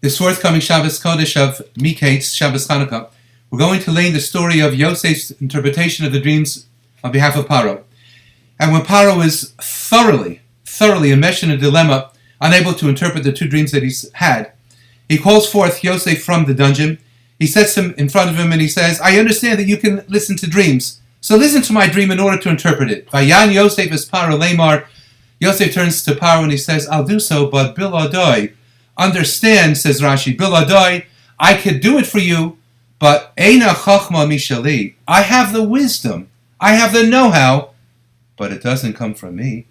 This forthcoming Shabbos Kodesh of Miketz, Shabbos Chanukah, we're going to lay the story of Yosef's interpretation of the dreams on behalf of Paro. And when Paro is thoroughly enmeshed in a dilemma, unable to interpret the two dreams that he's had, he calls forth Yosef from the dungeon. He sets him in front of him and he says, I understand that you can listen to dreams. So listen to my dream in order to interpret it. Vayan Yosef es Paro Lamar. Yosef turns to Paro and he says, I'll do so, but Biladoi. Understand, says Rashi, Biladoi, I could do it for you, but Eina Chachma Mishali. I have the wisdom. I have the know-how, but it doesn't come from me.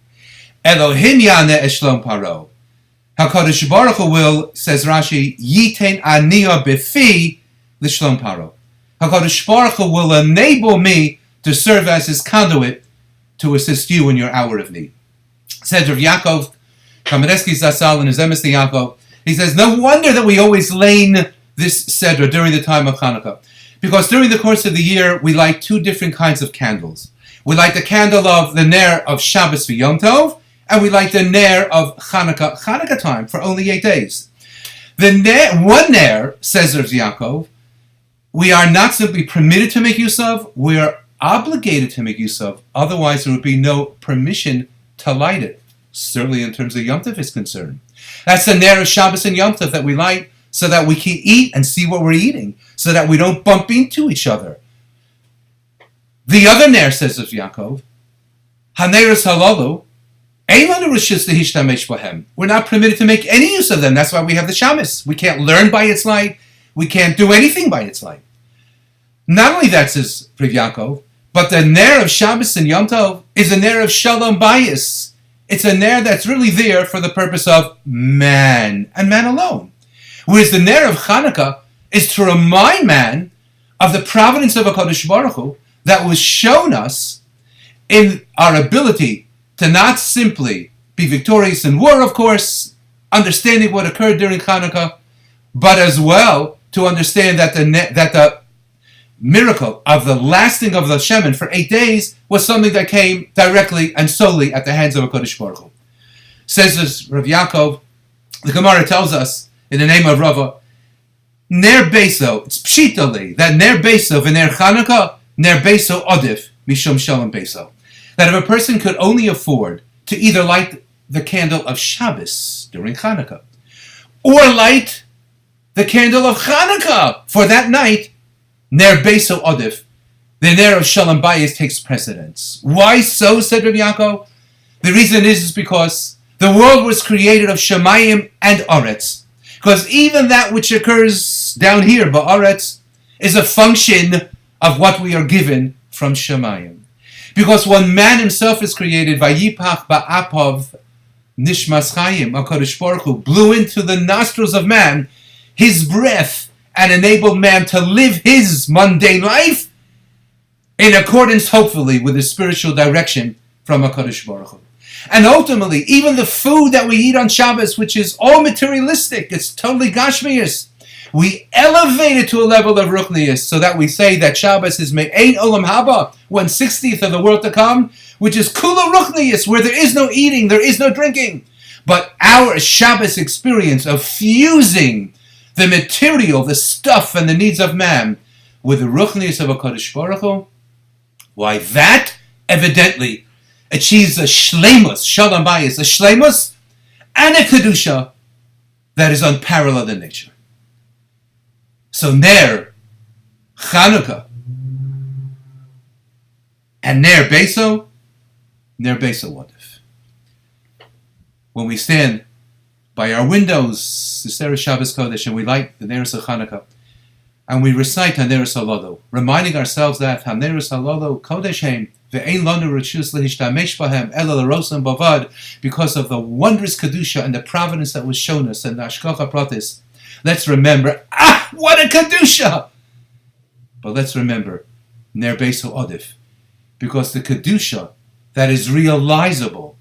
Elohim Yaneh Eshlom Paro. HaKadosh Baruch Hu will, says Rashi, Yitein Aniya Befi L'Shlom Paro. HaKadosh Baruch Hu will enable me to serve as his conduit to assist you in your hour of need. Said Rav Yaakov Kamenetsky Zatzal in his Emes Yaakov, he says, no wonder that we always lane this Seder during the time of Hanukkah. Because during the course of the year, we light two different kinds of candles. We light the candle of the Ner of Shabbos for Yom Tov, and we light the Ner of Hanukkah time for only 8 days. One Ner, says Rav Yaakov, we are not simply permitted to make use of, we are obligated to make use of. Otherwise, there would be no permission to light it. Certainly in terms of Yom Tov is concerned. That's the Ner of Shabbos and Yom Tov that we light so that we can eat and see what we're eating, so that we don't bump into each other. The other Ner, says Rav Yaakov, Haneres Halalu, we're not permitted to make any use of them. That's why we have the Shabbos. We can't learn by its light. We can't do anything by its light. Not only that, says Rav Yaakov, but the Ner of Shabbos and Yom Tov is a Ner of Shalom Bayis. It's a Ner that's really there for the purpose of man, and man alone. Whereas the Ner of Chanukah is to remind man of the providence of HaKadosh Baruch Hu that was shown us in our ability to not simply be victorious in war, of course, understanding what occurred during Chanukah, but as well to understand that the miracle of the lasting of the Shemin for 8 days was something that came directly and solely at the hands of HaKadosh Baruch Hu. Says this Rav Yaakov, the Gemara tells us in the name of Rava, Ner Beso, it's pshitali, that Ner Beso v'Ner Chanukah, Ner Beso Odif, Mishum Shalom Beso. That if a person could only afford to either light the candle of Shabbos during Chanukah, or light the candle of Chanukah for that night, Ner Beso Odif, the Ner of Shalom Bayis takes precedence. Why so, said Rav Yaakov? The reason is because the world was created of Shemayim and Aretz. Because even that which occurs down here, Ba'aretz, is a function of what we are given from Shemayim. Because when man himself is created, Vayipach Ba'apav Nishmas Chayim, HaKadosh Baruch Hu blew into the nostrils of man his breath and enabled man to live his mundane life in accordance, hopefully, with the spiritual direction from HaKadosh Baruch Hu. And ultimately, even the food that we eat on Shabbos, which is all materialistic, it's totally gashmius, we elevate it to a level of ruchnius, so that we say that Shabbos is me'ein olam haba, 1/60th of the world to come, which is kula ruchnius, where there is no eating, there is no drinking. But our Shabbos experience of fusing the material, the stuff, and the needs of man with the ruchnius of HaKadosh Baruch Hu, why that evidently achieves a shleimus, shalom bayis, a shleimus, and a kedusha that is unparalleled in nature. So Ner, Chanukah, and Ner Beso Wadif. When we stand by our windows, the Sefer Shabbos Kodesh, and we light the Neros of Chanukah, and we recite Haneros Halalu, reminding ourselves that Haneros Halalu Kodesh Heim ve'ein lanu reshus lehishtamesh bahem ela l'rosan bavad, because of the wondrous kedusha and the providence that was shown us in the Hashgacha Pratis. Let's remember, what a kedusha! But let's remember Ner Beso Odif, because the kedusha that is realizable,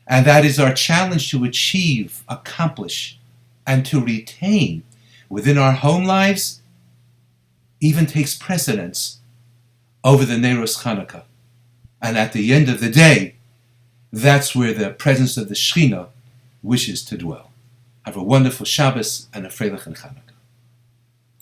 and that is our challenge to achieve, accomplish, and to retain within our home lives, even takes precedence over the Neros Chanukah. And at the end of the day, that's where the presence of the Shekhinah wishes to dwell. Have a wonderful Shabbos and a Freilich and Chanukah.